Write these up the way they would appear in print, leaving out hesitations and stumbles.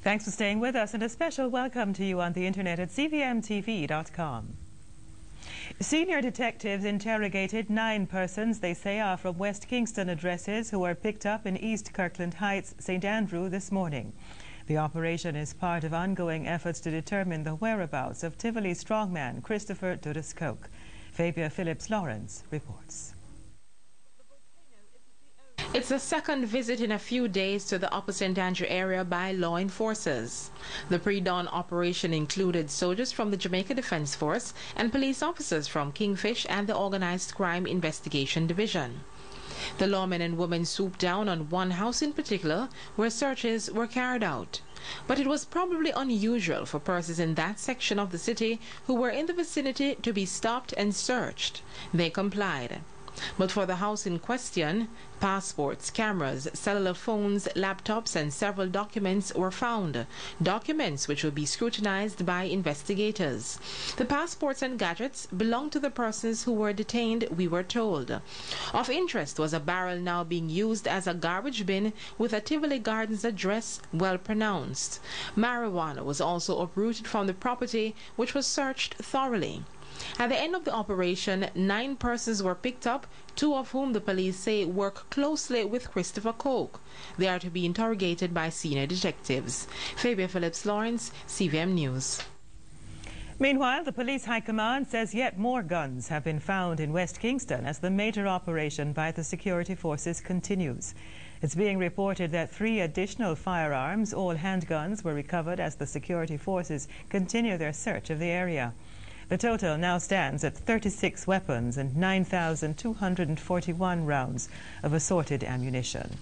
Thanks for staying with us, and a special welcome to you on the internet at CVM.tv.com. Senior detectives interrogated 9 persons they say are from West Kingston addresses who were picked up in East Kirkland Heights, St. Andrew this morning. The operation is part of ongoing efforts to determine the whereabouts of Tivoli strongman Christopher Dudas-Coke. Fabia Phillips-Lawrence reports. It's the second visit in a few days to the Upper St. Andrew area by law enforcers. The pre-dawn operation included soldiers from the Jamaica Defense Force and police officers from Kingfish and the Organized Crime Investigation Division. The lawmen and women swooped down on one house in particular where searches were carried out. But it was probably unusual for persons in that section of the city who were in the vicinity to be stopped and searched. They complied. But for the house in question, passports, cameras, cellular phones, laptops, and several documents were found. Documents which will be scrutinized by investigators. The passports and gadgets belonged to the persons who were detained, we were told. Of interest was a barrel now being used as a garbage bin with a Tivoli Gardens address well pronounced. Marijuana was also uprooted from the property, which was searched thoroughly. At the end of the operation, 9 persons were picked up, 2 of whom the police say work closely with Christopher Coke. They are to be interrogated by senior detectives. Fabia Phillips-Lawrence, CVM News. Meanwhile, the police high command says yet more guns have been found in West Kingston as the major operation by the security forces continues. It's being reported that 3 additional firearms, all handguns, were recovered as the security forces continue their search of the area. The total now stands at 36 weapons and 9,241 rounds of assorted ammunition.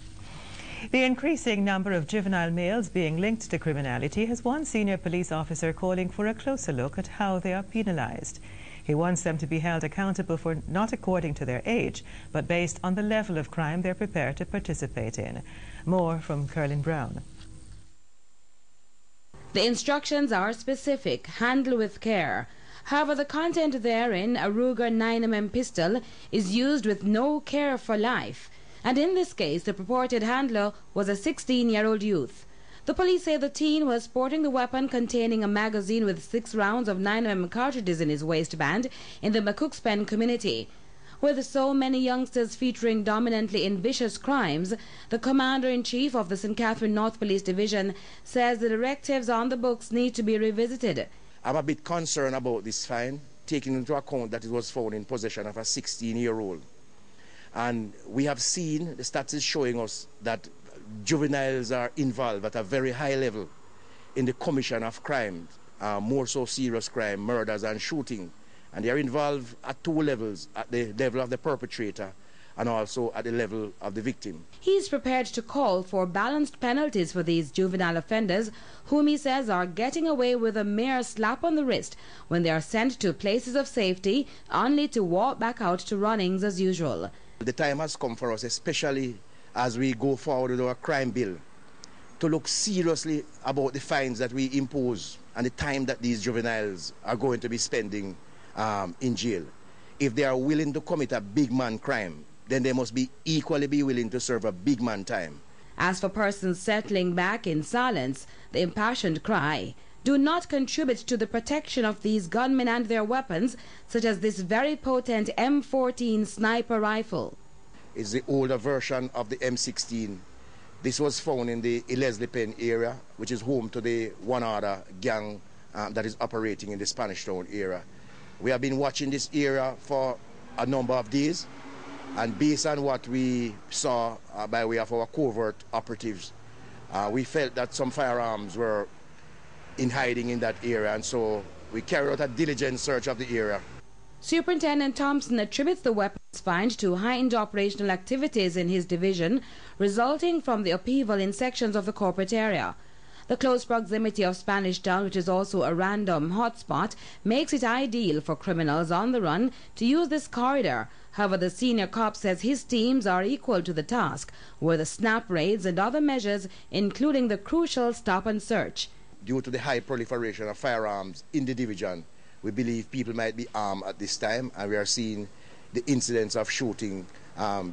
The increasing number of juvenile males being linked to criminality has one senior police officer calling for a closer look at how they are penalized. He wants them to be held accountable for not according to their age, but based on the level of crime they're prepared to participate in. More from Kirkland Brown. The instructions are specific: handle with care. However, the content therein, a Ruger 9mm pistol, is used with no care for life. And in this case, the purported handler was a 16-year-old youth. The police say the teen was sporting the weapon containing a magazine with 6 rounds of 9mm cartridges in his waistband in the McCookspen community. With so many youngsters featuring dominantly in vicious crimes, the Commander-in-Chief of the St. Catherine North Police Division says the directives on the books need to be revisited. I'm a bit concerned about this fine, taking into account that it was found in possession of a 16-year-old. And we have seen, the stats is showing us that juveniles are involved at a very high level in the commission of crimes, more so serious crime, murders and shooting. And they are involved at 2 levels, at the level of the perpetrator and also at the level of the victim. He is prepared to call for balanced penalties for these juvenile offenders, whom he says are getting away with a mere slap on the wrist when they are sent to places of safety, only to walk back out to runnings as usual. The time has come for us, especially as we go forward with our crime bill, to look seriously about the fines that we impose and the time that these juveniles are going to be spending in jail. If they are willing to commit a big man crime, then they must be equally willing to serve a big man time. As for persons settling back in silence, the impassioned cry do not contribute to the protection of these gunmen and their weapons, such as this very potent M14 sniper rifle. It's the older version of the M16. This was found in the Leslie Pen area, which is home to the one other gang that is operating in the Spanish Town area. We have been watching this area for a number of days. And based on what we saw by way of our covert operatives, we felt that some firearms were in hiding in that area, and so we carried out a diligent search of the area. Superintendent Thompson attributes the weapons find to heightened operational activities in his division, resulting from the upheaval in sections of the corporate area. The close proximity of Spanish Town, which is also a random hotspot, makes it ideal for criminals on the run to use this corridor. However, the senior cop says his teams are equal to the task, with the snap raids and other measures, including the crucial stop and search. Due to the high proliferation of firearms in the division, we believe people might be armed at this time, and we are seeing the incidents of shooting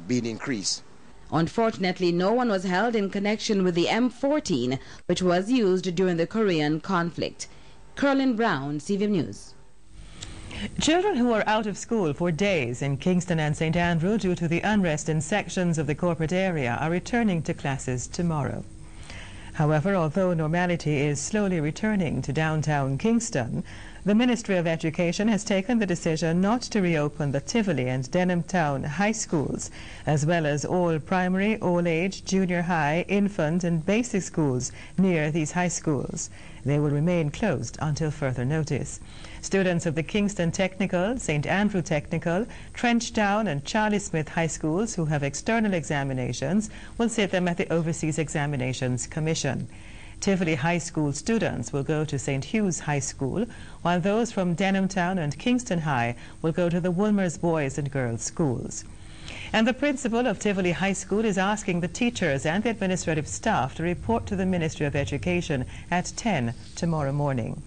being increased. Unfortunately, no one was held in connection with the M14, which was used during the Korean conflict. Kirkland Brown, CVM News. Children who are out of school for days in Kingston and St. Andrew due to the unrest in sections of the corporate area are returning to classes tomorrow. However, although normality is slowly returning to downtown Kingston, the Ministry of Education has taken the decision not to reopen the Tivoli and Denham Town high schools, as well as all primary, all-age, junior high, infant and basic schools near these high schools. They will remain closed until further notice. Students of the Kingston Technical, St. Andrew Technical, Trenchtown and Charlie Smith High Schools who have external examinations will sit them at the Overseas Examinations Commission. Tivoli High School students will go to St. Hugh's High School, while those from Denham Town and Kingston High will go to the Woolmer's Boys and Girls Schools. And the principal of Tivoli High School is asking the teachers and the administrative staff to report to the Ministry of Education at 10 tomorrow morning.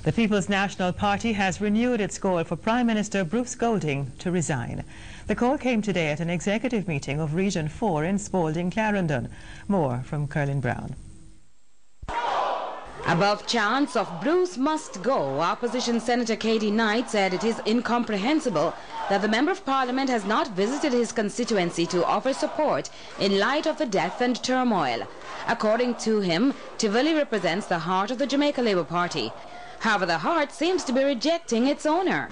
The People's National Party has renewed its call for Prime Minister Bruce Golding to resign. The call came today at an executive meeting of Region 4 in Spalding, Clarendon. More from Kirkland Brown. Above chants of Bruce must go, opposition Senator Katie Knight said it is incomprehensible that the Member of Parliament has not visited his constituency to offer support in light of the death and turmoil. According to him, Tivoli represents the heart of the Jamaica Labour Party. However, the heart seems to be rejecting its owner.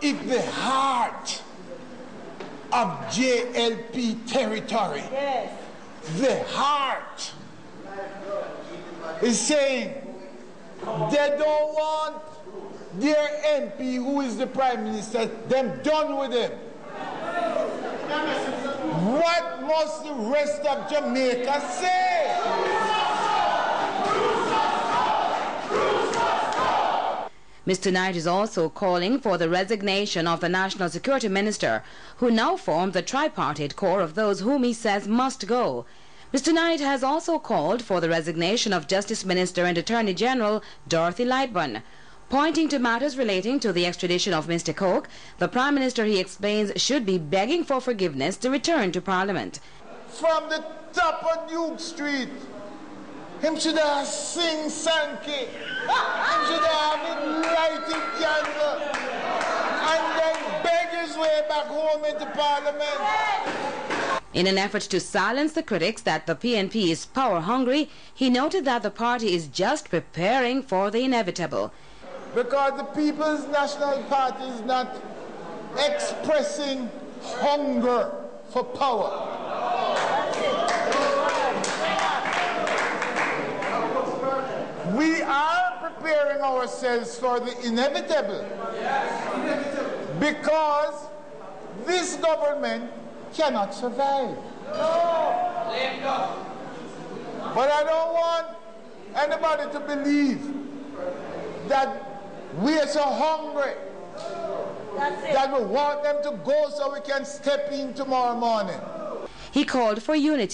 If the heart of JLP territory, yes, the heart is saying they don't want their MP, who is the Prime Minister, them done with him. What must the rest of Jamaica say? Mr. Knight is also calling for the resignation of the National Security Minister, who now forms the tripartite core of those whom he says must go. Mr. Knight has also called for the resignation of Justice Minister and Attorney General Dorothy Lightburn. Pointing to matters relating to the extradition of Mr. Coke, the Prime Minister, he explains, should be begging for forgiveness to return to Parliament. From the top of Duke Street, him should have sing Sankey. Him should have lighted candle and then beg his way back home into Parliament. In an effort to silence the critics that the PNP is power-hungry, he noted that the party is just preparing for the inevitable. Because the People's National Party is not expressing hunger for power. We are preparing ourselves for the inevitable. Because this government cannot survive. But I don't want anybody to believe that we are so hungry that we want them to go so we can step in tomorrow morning. He called for unity.